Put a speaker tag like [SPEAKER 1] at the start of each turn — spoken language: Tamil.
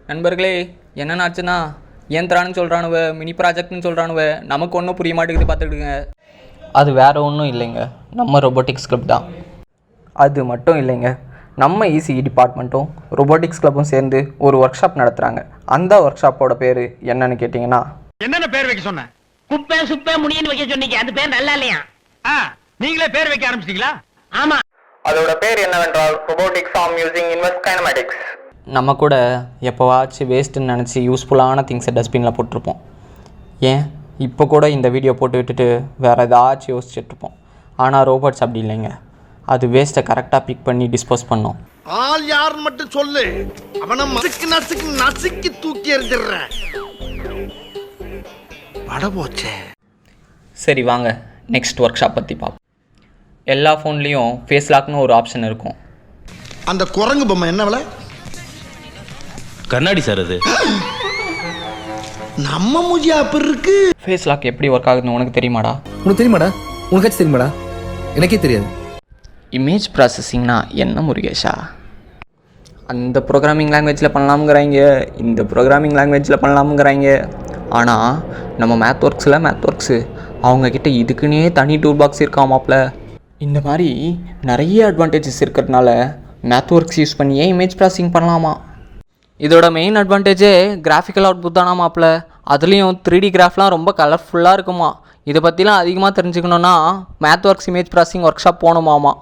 [SPEAKER 1] நண்பர்களே, என்னென்னாச்சுன்னா இயந்திரான்னு சொல்கிறானுவ, மினி ப்ராஜெக்ட்னு சொல்கிறானுவ, நமக்கு ஒன்றும் புரிய மாட்டேங்குது. பார்த்துக்கிடுங்க. அது வேறு ஒன்றும் இல்லைங்க, நம்ம ரொபோட்டிக்ஸ் கிளப் தான். அது மட்டும் இல்லைங்க, நம்ம இசிஇ டிபார்ட்மெண்ட்டும் ரொபோட்டிக்ஸ் கிளப்பும் சேர்ந்து ஒரு ஒர்க் ஷாப் நடத்துகிறாங்க. அந்த ஒர்க் ஷாப்போட பேர் என்னன்னு கேட்டிங்கன்னா,
[SPEAKER 2] என்னென்ன பேர் வைக்க சொன்ன?
[SPEAKER 3] குப்பை சுப்பை முடின்னு வைக்க சொன்னீங்க, அது பேர் நல்லா இல்லையா?
[SPEAKER 2] நீங்களே பேர் வைக்க ஆரம்பிச்சிட்டீங்களா?
[SPEAKER 3] ஆமா.
[SPEAKER 1] அதோட பேர் என்னவென்றால் robotics form using inverse kinematics. நம்ம கூட எப்போவாச்சும் வேஸ்ட்டுன்னு நினச்சி யூஸ்ஃபுல்லான திங்ஸை டஸ்ட்பினில் போட்டிருப்போம். ஏன் இப்போ கூட இந்த வீடியோ போட்டு விட்டுட்டு வேறு ஏதாச்சும் யோசிச்சுட்ருப்போம். ஆனால் ரோபோட்ஸ் அப்படி இல்லைங்க, அது வேஸ்ட்டை கரெக்டாக பிக் பண்ணி டிஸ்போஸ் பண்ணோம்.
[SPEAKER 4] ஆள் யாருன்னு மட்டும் சொல்லு, அவனை நசுக்கி தூக்கி எறிஞ்சிடுறேன். வட போச்சே.
[SPEAKER 1] சரி வாங்க நெக்ஸ்ட் ஒர்க் ஷாப் பற்றி பார்ப்போம். எல்லா ஃபோன்லேயும் ஃபேஸ் லாக்னு ஒரு ஆப்ஷன் இருக்கும்.
[SPEAKER 4] அந்த குரங்கு பொம்மை என்ன விலை?
[SPEAKER 5] கண்ணாடி சார், அது
[SPEAKER 4] நம்ம மூஞ்சி அப்படி இருக்கு.
[SPEAKER 1] ஃபேஸ் லாக் எப்படி ஒர்க் ஆகுதுன்னு உனக்கு தெரியுமாடா?
[SPEAKER 6] உனக்கு தெரியுமாடா? உனக்காச்சும் தெரியுமாடா? எனக்கே தெரியாது.
[SPEAKER 1] இமேஜ் ப்ராசஸிங்னா என்ன முருகேஷா? அந்த ப்ரோக்ராமிங் லாங்குவேஜில் பண்ணலாமுங்கிறாங்க, இந்த ப்ரோக்ராமிங் லாங்குவேஜில் பண்ணலாமுங்கிறாங்க. ஆனால் நம்ம மேத்வொர்க்ஸு அவங்கக்கிட்ட இதுக்குன்னே தனி டூல் பாக்ஸ் இருக்காமாப்ல. இந்த மாதிரி நிறைய அட்வான்டேஜஸ் இருக்கிறதுனால மேத்வொர்க்ஸ் யூஸ் பண்ணியே இமேஜ் ப்ராசஸிங் பண்ணலாமா. இதோட மெயின் அட்வான்டேஜே கிராஃபிக்கல் அவுட்புட் தானாமாப்ல. அதுலேயும் 3D கிராஃப்லாம் ரொம்ப கலர்ஃபுல்லாக இருக்குமா. இதை பற்றிலாம் அதிகமாக தெரிஞ்சுக்கணுன்னா மேத்வொர்க்ஸ் இமேஜ் ப்ராசஸிங் ஒர்க் ஷாப் போகணுமாமா.